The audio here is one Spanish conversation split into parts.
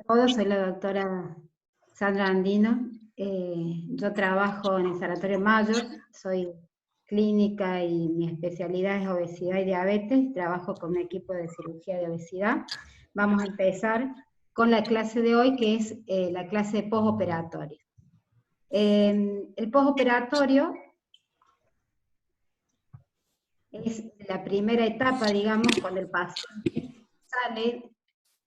Hola, soy la doctora Sandra Andino. Yo trabajo en el Sanatorio Mayor, soy clínica y mi especialidad es obesidad y diabetes. Trabajo con un equipo de cirugía de obesidad. Vamos a empezar con la clase de hoy, que es la clase de postoperatorio. El postoperatorio es la primera etapa, digamos, cuando el paciente sale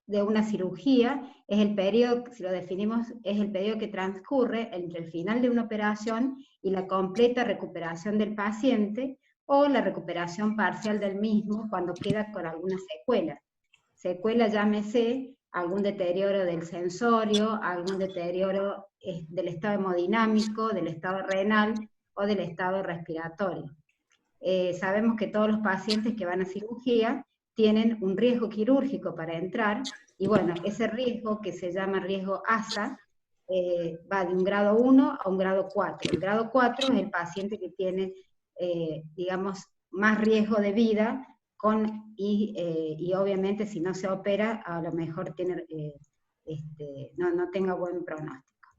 de una cirugía, es el periodo, si lo definimos, es el periodo que transcurre entre el final de una operación y la completa recuperación del paciente o la recuperación parcial del mismo cuando queda con alguna secuela. Secuela, llámese algún deterioro del sensorio, algún deterioro del estado hemodinámico, del estado renal o del estado respiratorio. Sabemos que todos los pacientes que van a cirugía tienen un riesgo quirúrgico para entrar, y bueno, ese riesgo que se llama riesgo ASA, va de un grado 1 a un grado 4. El grado 4 es el paciente que tiene, digamos, más riesgo de vida, y obviamente si no se opera, a lo mejor tiene, no tenga buen pronóstico.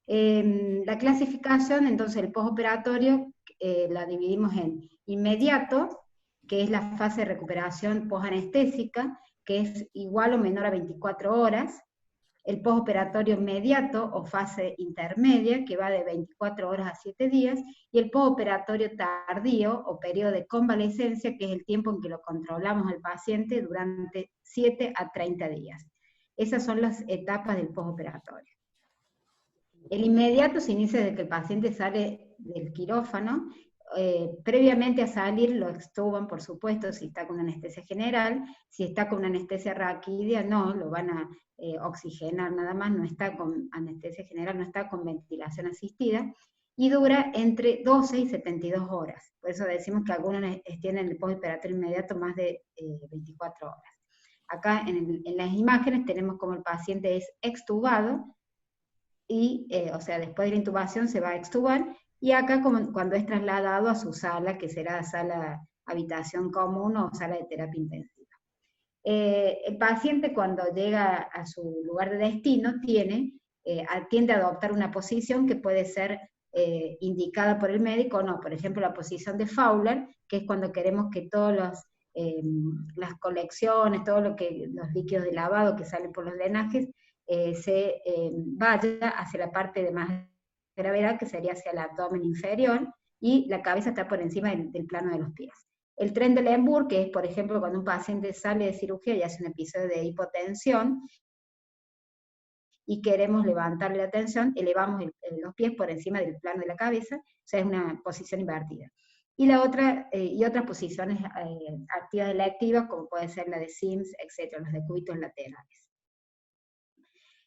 La clasificación, entonces, el postoperatorio la dividimos en inmediato, que es la fase de recuperación postanestésica, que es igual o menor a 24 horas, el postoperatorio inmediato o fase intermedia, que va de 24 horas a 7 días, y el postoperatorio tardío o periodo de convalescencia, que es el tiempo en que lo controlamos al paciente durante 7 a 30 días. Esas son las etapas del postoperatorio. El inmediato se inicia desde que el paciente sale del quirófano. Previamente a salir lo extuban, por supuesto, si está con anestesia general. Si está con anestesia raquídea, no, lo van a oxigenar nada más, no está con anestesia general, no está con ventilación asistida, y dura entre 12 y 72 horas. Por eso decimos que algunos tienen el postoperatorio inmediato más de 24 horas. Acá en las imágenes tenemos como el paciente es extubado, y, o sea, después de la intubación se va a extubar, y acá como cuando es trasladado a su sala, que será sala habitación común o sala de terapia intensiva. El paciente cuando llega a su lugar de destino tiende a adoptar una posición que puede ser indicada por el médico o no. Por ejemplo, la posición de Fowler, que es cuando queremos que todas las colecciones, todo lo que los líquidos de lavado que salen por los drenajes, se vaya hacia la parte de más gravedad, que sería hacia el abdomen inferior, y la cabeza está por encima del plano de los pies. El Trendelenburg, que es, por ejemplo, cuando un paciente sale de cirugía y hace un episodio de hipotensión y queremos levantarle la tensión, elevamos los pies por encima del plano de la cabeza, o sea, es una posición invertida. Y otras posiciones activas electivas, como puede ser la de Sims, etc., los decúbitos laterales.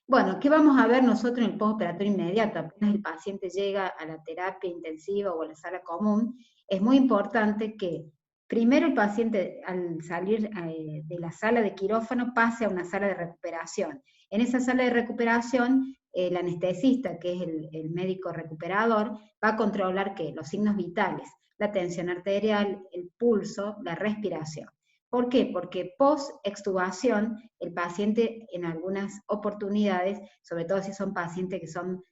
Bueno, ¿qué vamos a ver nosotros en el postoperatorio inmediato? Apenas el paciente llega a la terapia intensiva o a la sala común, es muy importante que primero el paciente al salir de la sala de quirófano pase a una sala de recuperación. En esa sala de recuperación, el anestesista, que es el médico recuperador, va a controlar ¿qué? Los signos vitales, la tensión arterial, el pulso, la respiración. ¿Por qué? Porque post-extubación, el paciente en algunas oportunidades, sobre todo si son pacientes que son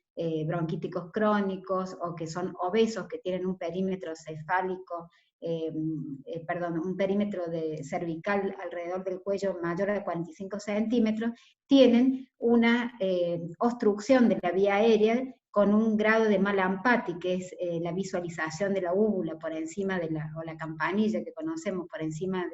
bronquíticos crónicos o que son obesos, que tienen un perímetro cefálico, un perímetro cervical alrededor del cuello mayor a 45 centímetros, tienen una obstrucción de la vía aérea con un grado de Malampati, que es la visualización de la úvula por encima o la campanilla que conocemos por encima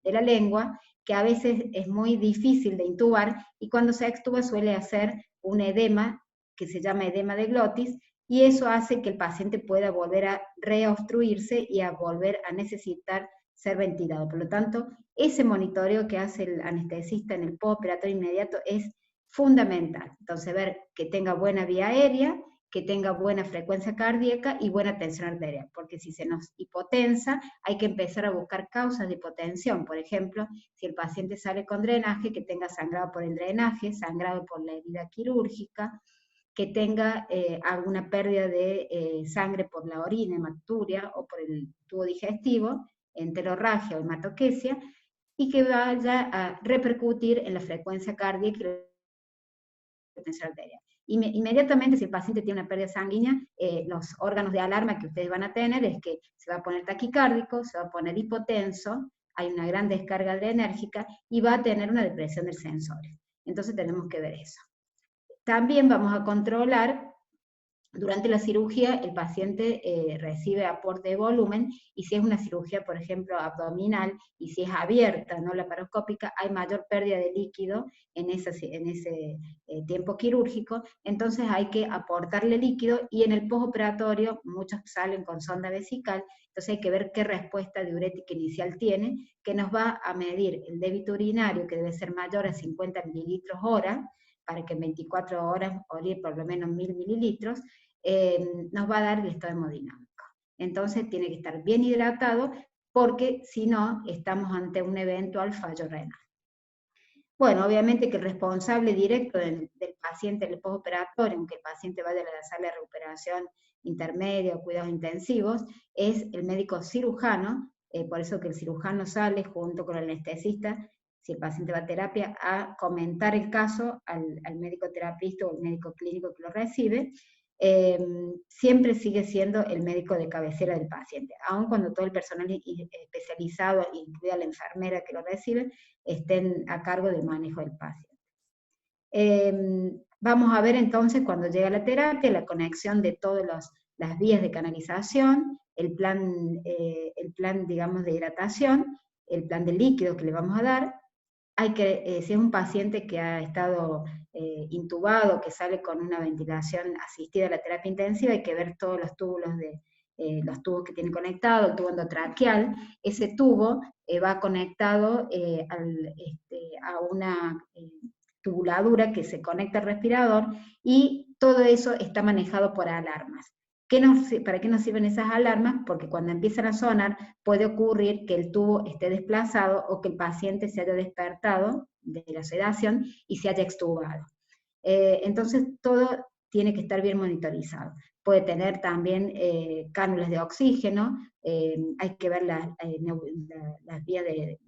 de la lengua, que a veces es muy difícil de intubar, y cuando se extuba suele hacer un edema que se llama edema de glotis, y eso hace que el paciente pueda volver a reobstruirse y a volver a necesitar ser ventilado. Por lo tanto, ese monitoreo que hace el anestesista en el postoperatorio inmediato es fundamental. Entonces, ver que tenga buena vía aérea, que tenga buena frecuencia cardíaca y buena tensión arterial, porque si se nos hipotensa, hay que empezar a buscar causas de hipotensión. Por ejemplo, si el paciente sale con drenaje, que tenga sangrado por el drenaje, sangrado por la herida quirúrgica, que tenga alguna pérdida de sangre por la orina, hematuria, o por el tubo digestivo, enterorragia o hematoquesia, y que vaya a repercutir en la frecuencia cardíaca hipertensión arterial. Inmediatamente, si el paciente tiene una pérdida sanguínea, los órganos de alarma que ustedes van a tener es que se va a poner taquicárdico, se va a poner hipotenso, hay una gran descarga adrenérgica y va a tener una depresión del sensores. Entonces tenemos que ver eso. También vamos a controlar. Durante la cirugía el paciente recibe aporte de volumen, y si es una cirugía, por ejemplo, abdominal, y si es abierta, no laparoscópica, hay mayor pérdida de líquido en ese tiempo quirúrgico, entonces hay que aportarle líquido, y en el postoperatorio muchos salen con sonda vesical, entonces hay que ver qué respuesta diurética inicial tiene, que nos va a medir el débito urinario, que debe ser mayor a 50 mililitros hora, para que en 24 horas orie por lo menos 1000 mililitros, nos va a dar el estado hemodinámico. Entonces tiene que estar bien hidratado, porque si no, estamos ante un eventual fallo renal. Bueno, obviamente que el responsable directo del paciente en el postoperatorio, aunque el paciente vaya a la sala de recuperación intermedia o cuidados intensivos, es el médico cirujano, por eso que el cirujano sale junto con el anestesista, si el paciente va a terapia, a comentar el caso al médico terapista o el médico clínico que lo recibe. Siempre sigue siendo el médico de cabecera del paciente, aun cuando todo el personal especializado, incluida la enfermera que lo recibe, estén a cargo del manejo del paciente. Vamos a ver entonces, cuando llega la terapia, la conexión de todas las vías de canalización, el plan, digamos, de hidratación, el plan de líquido que le vamos a dar. Hay que, si es un paciente que ha estado intubado, que sale con una ventilación asistida a la terapia intensiva, hay que ver todos los túbulos los tubos que tiene conectado, el tubo endotraqueal. Ese tubo va conectado a una tubuladura que se conecta al respirador, y todo eso está manejado por alarmas. ¿Para qué nos sirven esas alarmas? Porque cuando empiezan a sonar puede ocurrir que el tubo esté desplazado o que el paciente se haya despertado de la sedación y se haya extubado. Entonces todo tiene que estar bien monitorizado. Puede tener también cánulas de oxígeno, hay que ver las vías de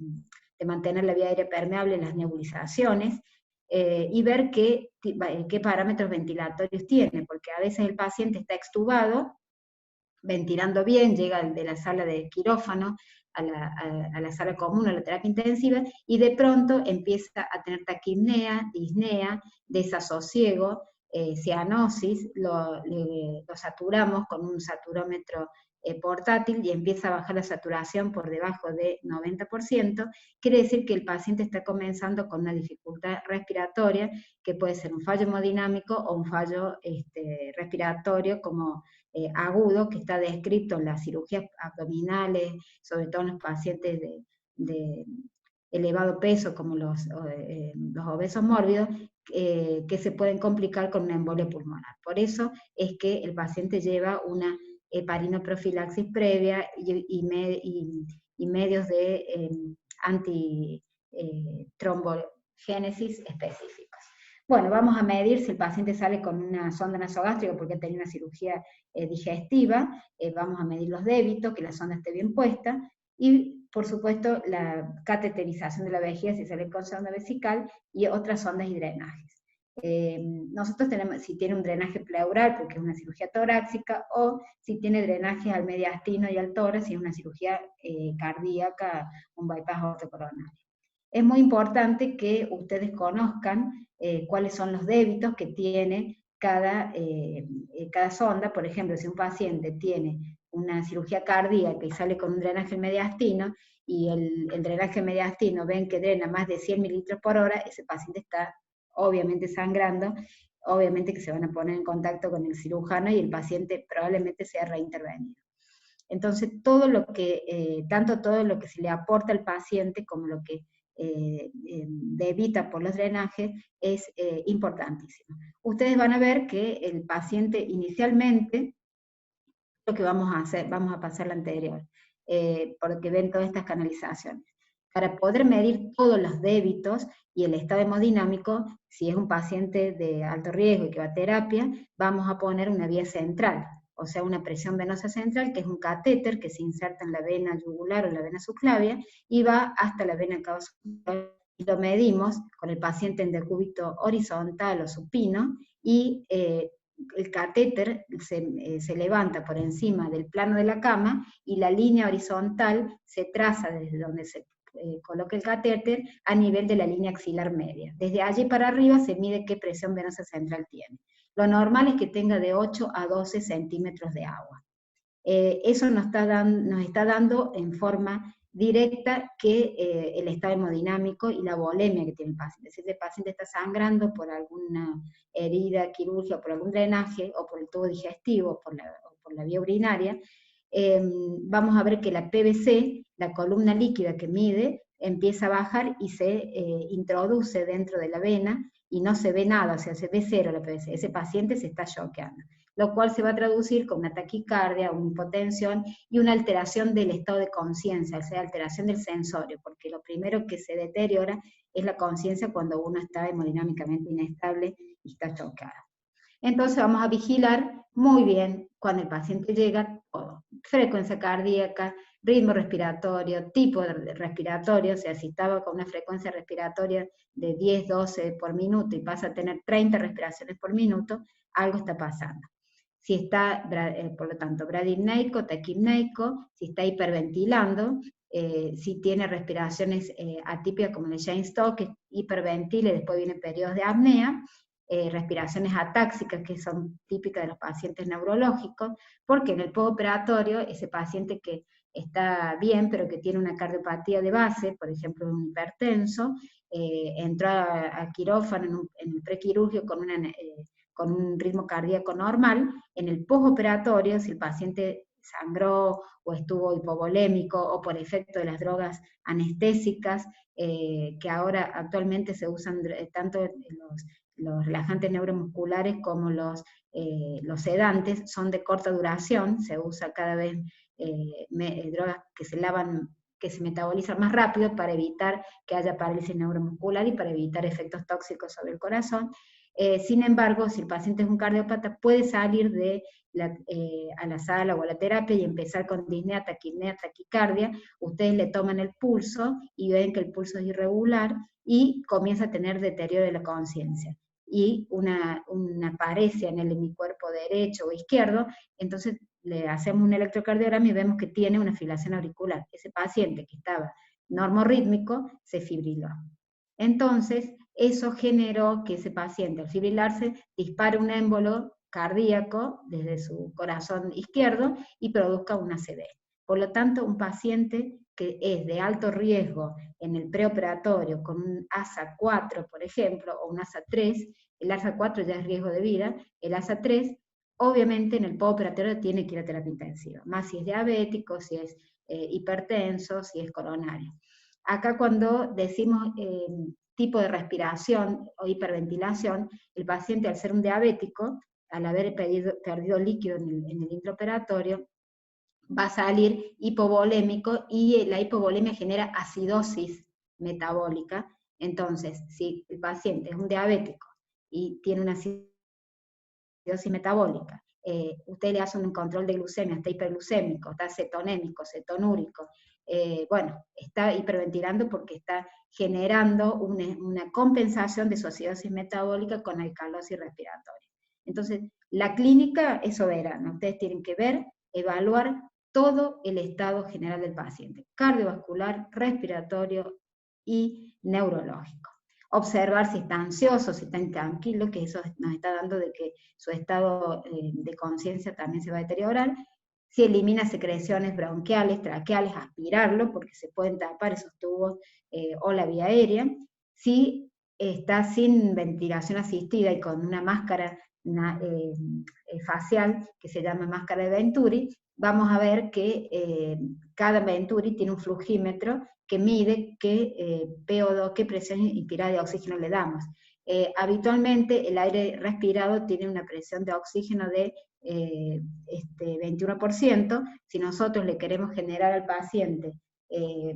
mantener la vía aérea permeable, las nebulizaciones, y ver qué parámetros ventilatorios tiene, porque a veces el paciente está extubado, ventilando bien, llega de la sala de quirófano a la sala común, a la terapia intensiva, y de pronto empieza a tener taquipnea, disnea, desasosiego, cianosis, lo saturamos con un saturómetro portátil y empieza a bajar la saturación por debajo de 90%, quiere decir que el paciente está comenzando con una dificultad respiratoria, que puede ser un fallo hemodinámico o un fallo respiratorio como agudo, que está descrito en las cirugías abdominales, sobre todo en los pacientes de elevado peso, como los obesos mórbidos, que se pueden complicar con una embolia pulmonar. Por eso es que el paciente lleva una heparinoprofilaxis previa y medios de antitrombogénesis específicos. Bueno, vamos a medir si el paciente sale con una sonda nasogástrica porque ha tenido una cirugía digestiva, vamos a medir los débitos, que la sonda esté bien puesta, y por supuesto la cateterización de la vejiga si sale con sonda vesical, y otras sondas y drenajes. Nosotros tenemos, si tiene un drenaje pleural, porque es una cirugía torácica, o si tiene drenaje al mediastino y al tórax, si es una cirugía cardíaca, un bypass ortocoronario. Es muy importante que ustedes conozcan cuáles son los débitos que tiene cada sonda. Por ejemplo, si un paciente tiene una cirugía cardíaca y sale con un drenaje mediastino, y el drenaje mediastino ven que drena más de 100 mililitros por hora, ese paciente está obviamente sangrando, obviamente que se van a poner en contacto con el cirujano y el paciente probablemente sea reintervenido. Entonces, tanto todo lo que se le aporta al paciente como lo que evita por los drenajes es importantísimo. Ustedes van a ver que el paciente inicialmente, lo que vamos a hacer, vamos a pasar la anterior, porque ven todas estas canalizaciones. Para poder medir todos los débitos y el estado hemodinámico, si es un paciente de alto riesgo y que va a terapia, vamos a poner una vía central, o sea, una presión venosa central, que es un catéter que se inserta en la vena yugular o en la vena subclavia, y va hasta la vena cava subclaviana lo medimos con el paciente en decúbito horizontal o supino, y el catéter se levanta por encima del plano de la cama, y la línea horizontal se traza desde donde se coloca el catéter a nivel de la línea axilar media. Desde allí para arriba se mide qué presión venosa central tiene. Lo normal es que tenga de 8 a 12 centímetros de agua. Eso nos está dando en forma directa que el estado hemodinámico y la volemia que tiene el paciente. Si el paciente está sangrando por alguna herida quirúrgica, por algún drenaje, o por el tubo digestivo, por la vía urinaria, vamos a ver que la PVC, la columna líquida que mide, empieza a bajar y se introduce dentro de la vena, y no se ve nada, o sea, se ve cero la PVC. Ese paciente se está choqueando, lo cual se va a traducir con una taquicardia, una hipotensión y una alteración del estado de conciencia, o sea, alteración del sensorio, porque lo primero que se deteriora es la conciencia cuando uno está hemodinámicamente inestable y está chocado. Entonces vamos a vigilar muy bien cuando el paciente llega todo: frecuencia cardíaca, ritmo respiratorio, tipo de respiratorio, o sea, si estaba con una frecuencia respiratoria de 10, 12 por minuto y pasa a tener 30 respiraciones por minuto, algo está pasando. Si está, por lo tanto, bradipneico, taquipneico, si está hiperventilando, si tiene respiraciones atípicas como el Cheyne-Stokes, que hiperventila y después vienen periodos de apnea, respiraciones atáxicas que son típicas de los pacientes neurológicos, porque en el postoperatorio ese paciente que está bien pero que tiene una cardiopatía de base, por ejemplo un hipertenso, entró a quirófano en el prequirúrgico con un ritmo cardíaco normal. En el postoperatorio, si el paciente sangró o estuvo hipovolémico o por efecto de las drogas anestésicas, que ahora actualmente se usan tanto los relajantes neuromusculares como los sedantes, son de corta duración, se usa cada vez drogas que se metabolizan más rápido para evitar que haya parálisis neuromuscular y para evitar efectos tóxicos sobre el corazón. Sin embargo, si el paciente es un cardiópata, puede salir a la sala o a la terapia y empezar con disnea, taquipnea, taquicardia. Ustedes le toman el pulso y ven que el pulso es irregular y comienza a tener deterioro de la conciencia, y una paresia en el hemicuerpo derecho o izquierdo. Entonces le hacemos un electrocardiograma y vemos que tiene una fibrilación auricular. Ese paciente que estaba normorrítmico se fibriló. Entonces, eso generó que ese paciente, al fibrilarse, dispare un émbolo cardíaco desde su corazón izquierdo y produzca una ACV. Por lo tanto, un paciente que es de alto riesgo en el preoperatorio con un ASA 4, por ejemplo, o un ASA 3, el ASA 4 ya es riesgo de vida, el ASA 3, obviamente en el postoperatorio tiene que ir a terapia intensiva, más si es diabético, si es hipertenso, si es coronario. Acá cuando decimos tipo de respiración o hiperventilación, el paciente, al ser un diabético, al haber perdido líquido en el intraoperatorio, va a salir hipovolémico, y la hipovolemia genera acidosis metabólica. Entonces, si el paciente es un diabético y tiene una acidosis metabólica, usted le hace un control de glucemia, está hiperglucémico, está cetonémico, cetonúrico, bueno, está hiperventilando porque está generando una compensación de su acidosis metabólica con alcalosis respiratoria. Entonces, la clínica es soberana. Ustedes tienen que ver, evaluar todo el estado general del paciente: cardiovascular, respiratorio y neurológico. Observar si está ansioso, si está intranquilo, que eso nos está dando de que su estado de conciencia también se va a deteriorar. Si elimina secreciones bronquiales, traqueales, aspirarlo, porque se pueden tapar esos tubos o la vía aérea. Si está sin ventilación asistida y con una máscara facial que se llama máscara de Venturi, vamos a ver que cada Venturi tiene un flugímetro que mide qué PO2, qué presión inspirada de oxígeno le damos. Habitualmente el aire respirado tiene una presión de oxígeno de 21%. Si nosotros le queremos generar al paciente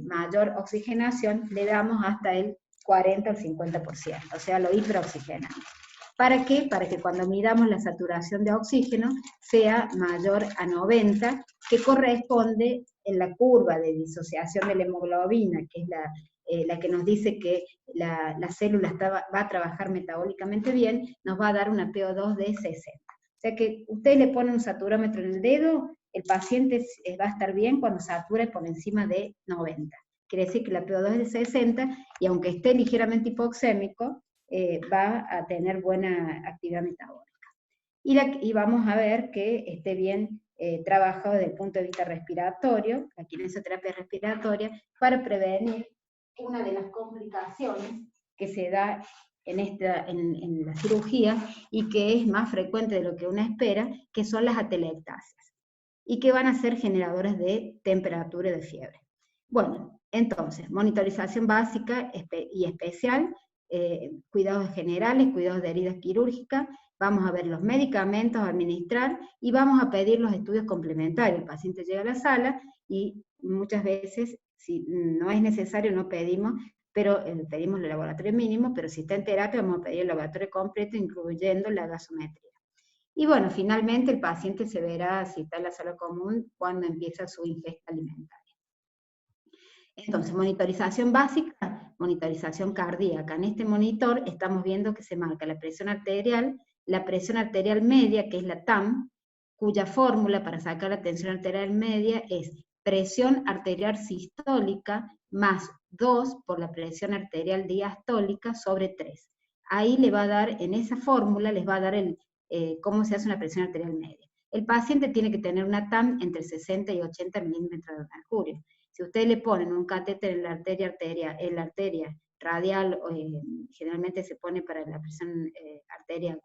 mayor oxigenación, le damos hasta el 40 o el 50%, o sea, lo hiperoxigenamos. ¿Para qué? Para que cuando midamos la saturación de oxígeno sea mayor a 90, que corresponde en la curva de disociación de la hemoglobina, que es la que nos dice que la célula va a trabajar metabólicamente bien, nos va a dar una PO2 de 60. O sea que ustedes le ponen un saturómetro en el dedo, el paciente va a estar bien cuando sature por encima de 90. Quiere decir que la PO2 es de 60, y aunque esté ligeramente hipoxémico, va a tener buena actividad metabólica. Y vamos a ver que esté bien trabajado desde el punto de vista respiratorio, la kinesioterapia respiratoria, para prevenir una de las complicaciones que se da en la cirugía y que es más frecuente de lo que uno espera, que son las atelectasias, y que van a ser generadores de temperatura y de fiebre. Bueno, entonces, monitorización básica y especial, cuidados generales, cuidados de heridas quirúrgicas, vamos a ver los medicamentos a administrar y vamos a pedir los estudios complementarios. El paciente llega a la sala y muchas veces, si no es necesario, no pedimos, pero pedimos el laboratorio mínimo, pero si está en terapia vamos a pedir el laboratorio completo, incluyendo la gasometría. Y bueno, finalmente el paciente se verá, si está en la sala común, cuando empieza su ingesta alimentaria. Entonces, monitorización básica, monitorización cardíaca. En este monitor estamos viendo que se marca la presión arterial media, que es la TAM, cuya fórmula para sacar la tensión arterial media es presión arterial sistólica más 2 por la presión arterial diastólica sobre 3. Ahí le va a dar, en esa fórmula, les va a dar cómo se hace una presión arterial media. El paciente tiene que tener una TAM entre 60 y 80 milímetros de mercurio. Si ustedes le ponen un catéter en la arteria radial, generalmente se pone para la presión arterial,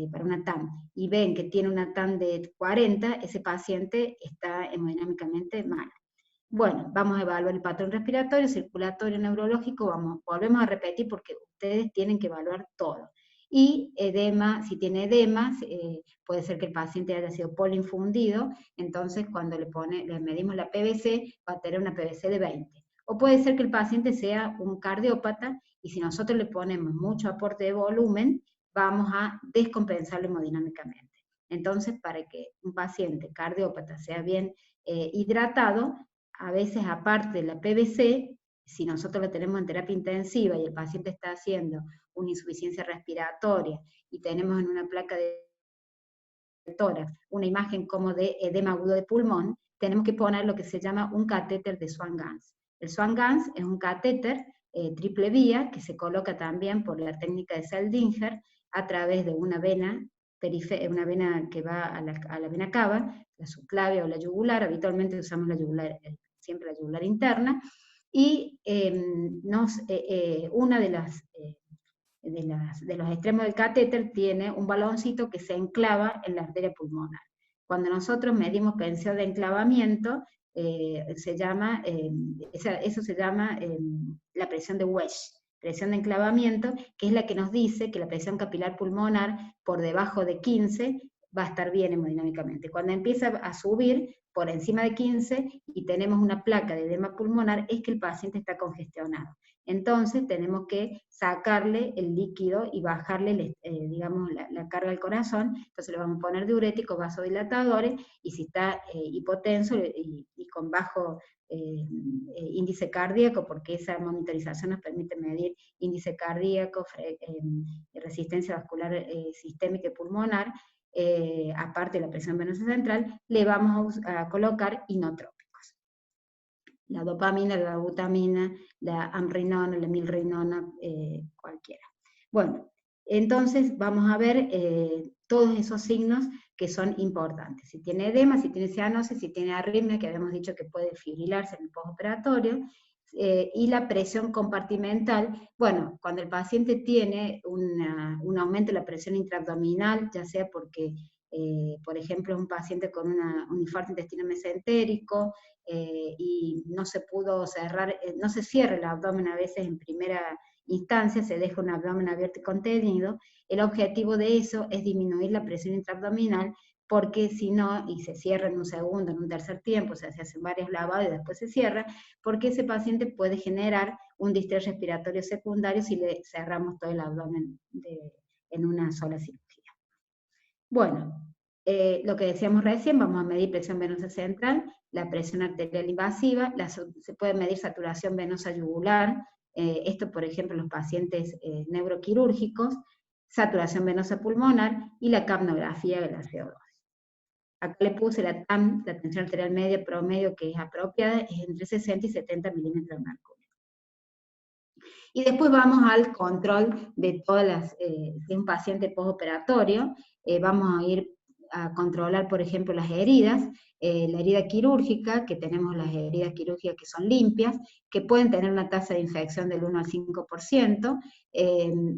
para una TAM, y ven que tiene una TAM de 40, ese paciente está hemodinámicamente mal. Bueno, vamos a evaluar el patrón respiratorio, circulatorio, neurológico, volvemos a repetir porque ustedes tienen que evaluar todo. Y edema, si tiene edema, puede ser que el paciente haya sido polinfundido, entonces cuando le medimos la PVC, va a tener una PVC de 20. O puede ser que el paciente sea un cardiópata, y si nosotros le ponemos mucho aporte de volumen, vamos a descompensarlo hemodinámicamente. Entonces, para que un paciente cardiópata sea bien hidratado, a veces aparte de la PVC, si nosotros lo tenemos en terapia intensiva y el paciente está haciendo una insuficiencia respiratoria y tenemos en una placa de tórax una imagen como de edema agudo de pulmón, tenemos que poner lo que se llama un catéter de Swan-Ganz. El Swan-Ganz es un catéter triple vía que se coloca también por la técnica de Seldinger a través de una vena que va a la vena cava, la subclavia o la yugular. Habitualmente usamos la yugular, siempre la yugular interna, y una de los extremos del catéter tiene un baloncito que se enclava en la arteria pulmonar. Cuando nosotros medimos tensión de enclavamiento, eso se llama la presión de Wesch, presión de enclavamiento, que es la que nos dice que la presión capilar pulmonar por debajo de 15 va a estar bien hemodinámicamente. Cuando empieza a subir por encima de 15 y tenemos una placa de edema pulmonar, es que el paciente está congestionado. Entonces tenemos que sacarle el líquido y bajarle digamos, la carga al corazón. Entonces le vamos a poner diuréticos, vasodilatadores, y si está hipotenso y con bajo índice cardíaco, porque esa monitorización nos permite medir índice cardíaco, resistencia vascular sistémica y pulmonar, aparte de la presión venosa central, le vamos a colocar inotrópicos. La dopamina, la butamina, la amrinona, la milrinona, cualquiera. Bueno, entonces vamos a ver todos esos signos que son importantes. Si tiene edema, si tiene cianosis, si tiene arritmia, que habíamos dicho que puede fibrilarse en el postoperatorio, y la presión compartimental. Bueno, cuando el paciente tiene un aumento de la presión intraabdominal, ya sea porque, por ejemplo, es un paciente con un infarto intestino mesentérico, y no se pudo cerrar, no se cierra el abdomen a veces en primera instancia, se deja un abdomen abierto y contenido, el objetivo de eso es disminuir la presión intraabdominal, porque si no, y se cierra en un segundo, en un tercer tiempo, o sea, se hacen varios lavados y después se cierra, porque ese paciente puede generar un distrés respiratorio secundario si le cerramos todo el abdomen en una sola cirugía. Bueno, lo que decíamos recién, vamos a medir presión venosa central, la presión arterial invasiva, se puede medir saturación venosa yugular, esto, por ejemplo, los pacientes neuroquirúrgicos, saturación venosa pulmonar y la capnografía de la CO2. Acá le puse la TAM, la tensión arterial media promedio, que es apropiada, es entre 60 y 70 milímetros de mercurio. Y después vamos al control de todas las, si es un paciente postoperatorio, vamos a ir a controlar, por ejemplo, las heridas, la herida quirúrgica, que tenemos las heridas quirúrgicas que son limpias, que pueden tener una tasa de infección del 1 al 5%,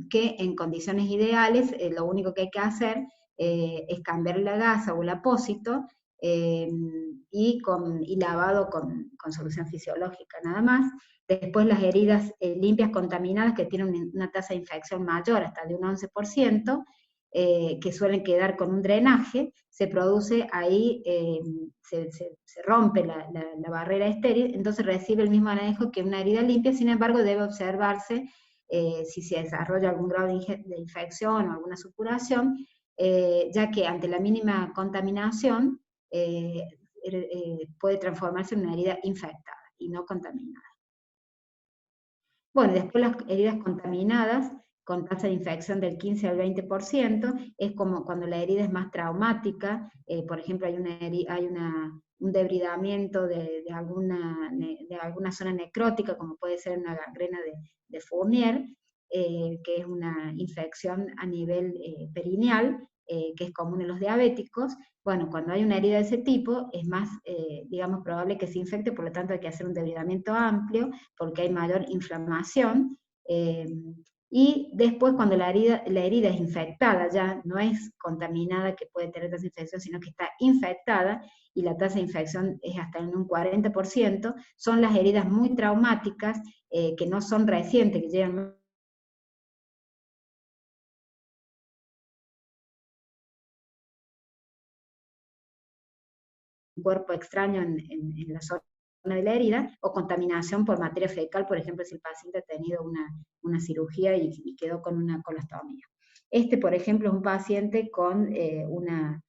que en condiciones ideales lo único que hay que hacer es cambiar la gasa o el apósito, y lavado con solución fisiológica nada más. Después las heridas limpias contaminadas que tienen una tasa de infección mayor, hasta de un 11%, que suelen quedar con un drenaje, se produce ahí, se rompe la barrera estéril, entonces recibe el mismo manejo que una herida limpia, sin embargo debe observarse si se desarrolla algún grado de infección o alguna supuración, ya que ante la mínima contaminación puede transformarse en una herida infectada y no contaminada. Bueno, después las heridas contaminadas, con tasa de infección del 15 al 20%, es como cuando la herida es más traumática, por ejemplo, hay un debridamiento de alguna zona necrótica, como puede ser una gangrena de Fournier, que es una infección a nivel perineal, que es común en los diabéticos. Bueno, cuando hay una herida de ese tipo, es más, digamos, probable que se infecte, por lo tanto hay que hacer un debridamiento amplio, porque hay mayor inflamación, y después cuando la herida es infectada, ya no es contaminada que puede tener tasa de infección, sino que está infectada, y la tasa de infección es hasta en un 40%, son las heridas muy traumáticas, que no son recientes, que llegan un cuerpo extraño en la zona de la herida, o contaminación por materia fecal, por ejemplo, si el paciente ha tenido una cirugía y quedó con una colostomía. Este, por ejemplo, es un paciente con una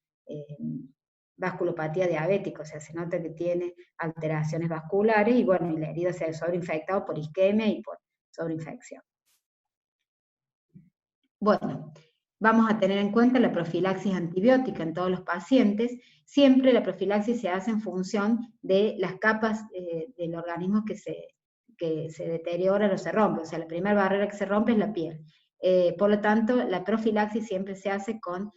vasculopatía diabética, o sea, se nota que tiene alteraciones vasculares, y bueno, y la herida se ha sobreinfectado por isquemia y por sobreinfección. Bueno, vamos a tener en cuenta la profilaxis antibiótica en todos los pacientes. Siempre la profilaxis se hace en función de las capas del organismo que se deterioran o se rompen. O sea, la primera barrera que se rompe es la piel. Por lo tanto, la profilaxis siempre se hace con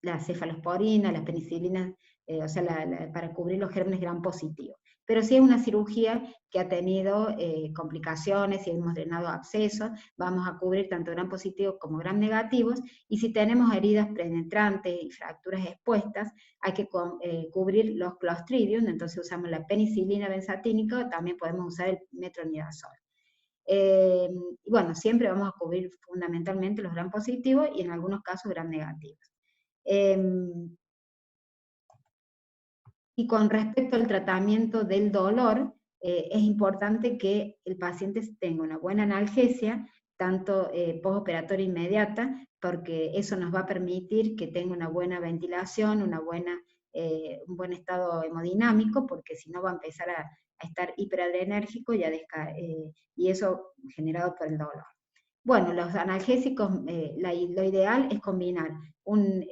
la cefalosporina, las penicilinas, o sea, para cubrir los gérmenes gram positivos. Pero si es una cirugía que ha tenido complicaciones y hemos drenado abscesos, vamos a cubrir tanto gram positivos como gram negativos, y si tenemos heridas penetrantes y fracturas expuestas, hay que cubrir los clostridium, entonces usamos la penicilina benzatínica, también podemos usar el metronidazol. Y bueno, siempre vamos a cubrir fundamentalmente los gram positivos y en algunos casos gram negativos. Y con respecto al tratamiento del dolor, es importante que el paciente tenga una buena analgesia, tanto postoperatoria inmediata, porque eso nos va a permitir que tenga una buena ventilación, un buen estado hemodinámico, porque si no va a empezar a estar hiperadrenérgico y eso generado por el dolor. Bueno, los analgésicos, lo ideal es combinar un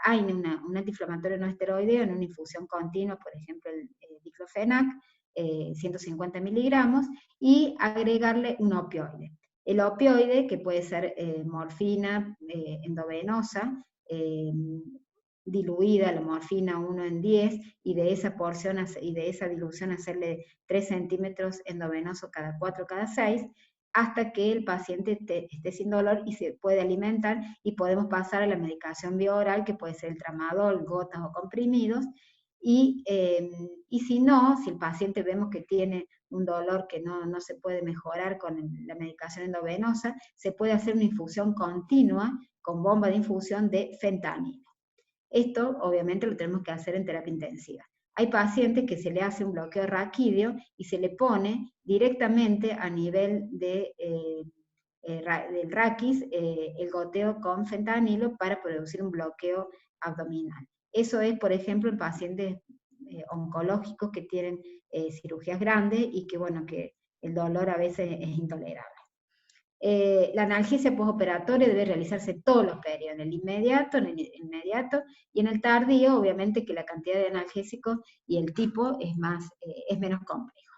antiinflamatorio no esteroideo en una infusión continua, por ejemplo el diclofenac, 150 miligramos, y agregarle un opioide. El opioide, que puede ser morfina endovenosa, diluida, la morfina 1 en 10, y de esa porción y de esa dilución hacerle 3 centímetros endovenoso cada 4 cada 6, hasta que el paciente esté sin dolor y se puede alimentar, y podemos pasar a la medicación bioral, que puede ser el tramadol, gotas o comprimidos, y si no, si el paciente vemos que tiene un dolor que no se puede mejorar con la medicación endovenosa, se puede hacer una infusión continua con bomba de infusión de fentanilo. Esto obviamente lo tenemos que hacer en terapia intensiva. Hay pacientes que se le hace un bloqueo raquídeo y se le pone directamente a nivel del raquis el goteo con fentanilo para producir un bloqueo abdominal. Eso es, por ejemplo, en pacientes oncológicos que tienen cirugías grandes y que, bueno, que el dolor a veces es intolerable. La analgesia postoperatoria debe realizarse todos los periodos, en el inmediato y en el tardío, obviamente que la cantidad de analgésicos y el tipo es menos complejo.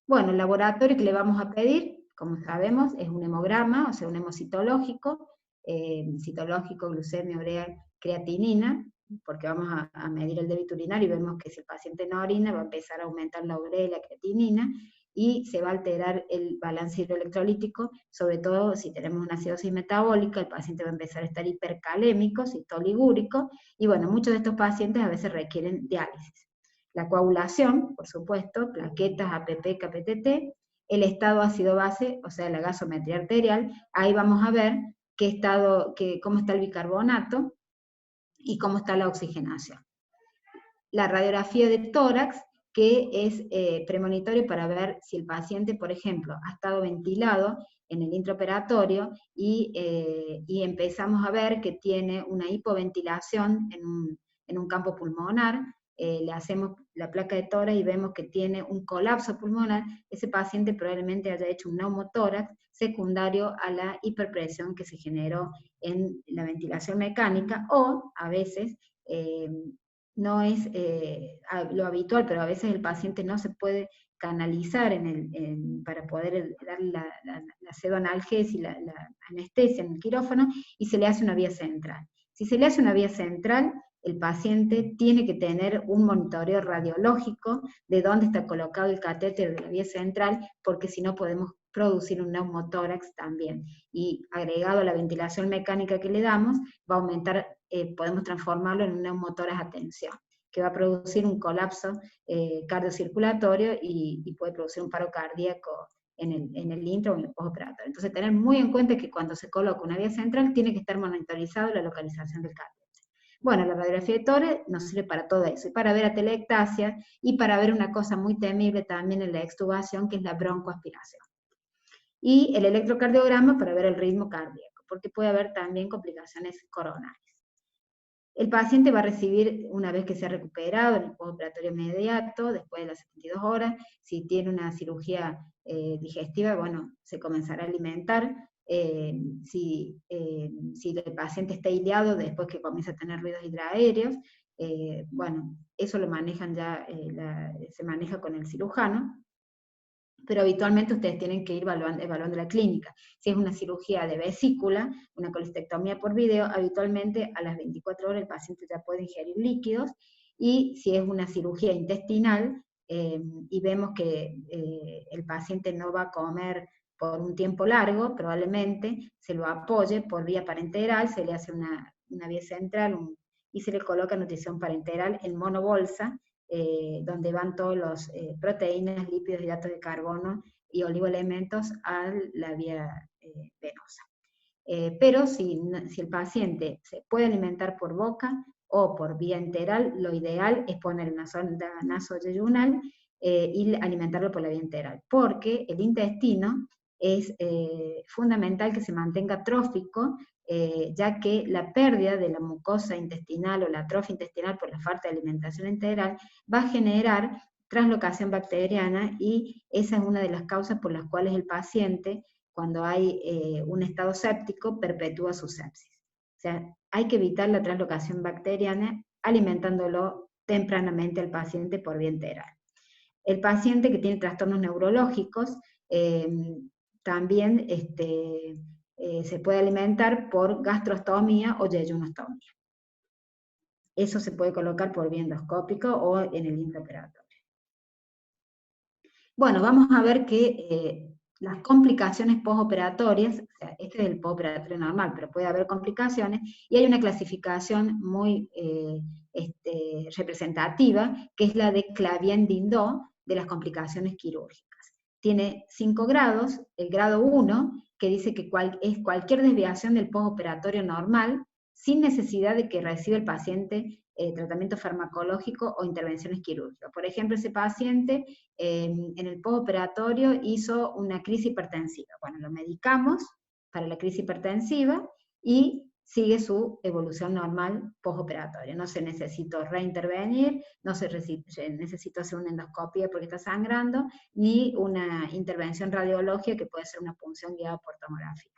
Bueno, el laboratorio que le vamos a pedir, como sabemos, es un hemograma, o sea, un hemocitológico, glucemia, urea, creatinina, porque vamos a medir el débito urinario y vemos que si el paciente no orina va a empezar a aumentar la urea y la creatinina, y se va a alterar el balance hidroelectrolítico, sobre todo si tenemos una acidosis metabólica, el paciente va a empezar a estar hipercalémico, cistoligúrico, y bueno, muchos de estos pacientes a veces requieren diálisis. La coagulación, por supuesto, plaquetas, APP, KPTT, el estado ácido-base, o sea, la gasometría arterial, ahí vamos a ver cómo está el bicarbonato y cómo está la oxigenación. La radiografía de tórax, que es premonitorio para ver si el paciente, por ejemplo, ha estado ventilado en el intraoperatorio y empezamos a ver que tiene una hipoventilación en un campo pulmonar, le hacemos la placa de tórax y vemos que tiene un colapso pulmonar, ese paciente probablemente haya hecho un neumotórax secundario a la hiperpresión que se generó en la ventilación mecánica, o a veces no es lo habitual, pero a veces el paciente no se puede canalizar para poder dar la pseudoanalgesia y la anestesia en el quirófano, y se le hace una vía central. Si se le hace una vía central, el paciente tiene que tener un monitoreo radiológico de dónde está colocado el catéter de la vía central, porque si no podemos producir un neumotórax también. Y agregado a la ventilación mecánica que le damos, va a aumentar, podemos transformarlo en un neumotórax a tensión, que va a producir un colapso cardiocirculatorio y puede producir un paro cardíaco en el intro o en el postoperatorio. Entonces, tener muy en cuenta que cuando se coloca una vía central, tiene que estar monitorizado la localización del catéter. Bueno, la radiografía de tórax nos sirve para todo eso, y para ver atelectasia, y para ver una cosa muy temible también en la extubación, que es la broncoaspiración. Y el electrocardiograma para ver el ritmo cardíaco, porque puede haber también complicaciones coronarias. El paciente va a recibir, una vez que se ha recuperado, en el postoperatorio inmediato, después de las 72 horas, si tiene una cirugía digestiva, bueno, se comenzará a alimentar. Si el paciente está ileado, después que comienza a tener ruidos intraaéreos, bueno, eso lo manejan ya, se maneja con el cirujano, pero habitualmente ustedes tienen que ir evaluando la clínica. Si es una cirugía de vesícula, una colistectomía por video, habitualmente a las 24 horas el paciente ya puede ingerir líquidos, y si es una cirugía intestinal, y vemos que el paciente no va a comer por un tiempo largo, probablemente se lo apoye por vía parenteral, se le hace una vía central y se le coloca nutrición parenteral en monobolsa, donde van todos los proteínas, lípidos, hidratos de carbono y oligoelementos a la vía venosa. Pero si el paciente se puede alimentar por boca o por vía enteral, lo ideal es poner una sonda nasoyeyunal y alimentarlo por la vía enteral, porque el intestino es fundamental que se mantenga trófico, ya que la pérdida de la mucosa intestinal o la atrofia intestinal por la falta de alimentación integral va a generar translocación bacteriana, y esa es una de las causas por las cuales el paciente, cuando hay un estado séptico, perpetúa su sepsis. O sea, hay que evitar la translocación bacteriana alimentándolo tempranamente al paciente por vía enteral. El paciente que tiene trastornos neurológicos también se puede alimentar por gastrostomía o yeyunostomía. Eso se puede colocar por vía endoscópica o en el intraoperatorio. Bueno, vamos a ver que las complicaciones postoperatorias, o sea, este es el postoperatorio normal, pero puede haber complicaciones, y hay una clasificación muy representativa, que es la de Clavien-Dindot, de las complicaciones quirúrgicas. Tiene 5 grados, el grado 1, que dice que es cualquier desviación del postoperatorio normal, sin necesidad de que reciba el paciente tratamiento farmacológico o intervenciones quirúrgicas. Por ejemplo, ese paciente en el postoperatorio hizo una crisis hipertensiva. Bueno, lo medicamos para la crisis hipertensiva, y sigue su evolución normal postoperatoria. No se necesitó reintervenir, no se necesitó hacer una endoscopia porque está sangrando, ni una intervención radiológica que puede ser una punción guiada por tomografía.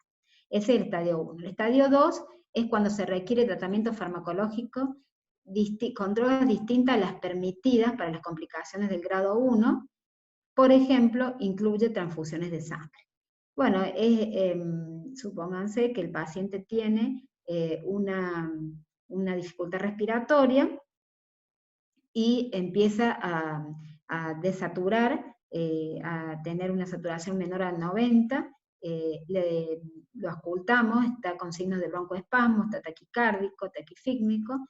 Ese es el estadio 1. El estadio 2 es cuando se requiere tratamiento farmacológico con drogas distintas a las permitidas para las complicaciones del grado 1, por ejemplo, incluye transfusiones de sangre. Bueno, supónganse que el paciente tiene una dificultad respiratoria y empieza a desaturar, a tener una saturación menor a 90, lo auscultamos, está con signos de broncoespasmo, está taquicárdico, taquifícmico,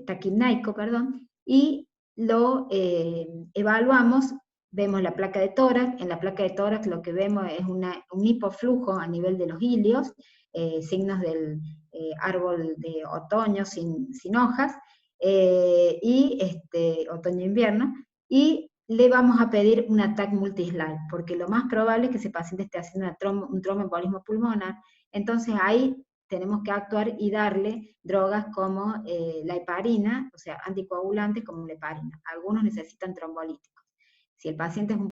taquipneico, perdón, y lo evaluamos, vemos la placa de tórax, en la placa de tórax lo que vemos es un hipoflujo a nivel de los ilios, signos del árbol de otoño sin hojas, otoño-invierno, y le vamos a pedir un TAC multislide, porque lo más probable es que ese paciente esté haciendo un tromboembolismo pulmonar. Entonces ahí tenemos que actuar y darle drogas como la heparina, o sea, anticoagulantes como la heparina. Algunos necesitan trombolíticos. Si el paciente es un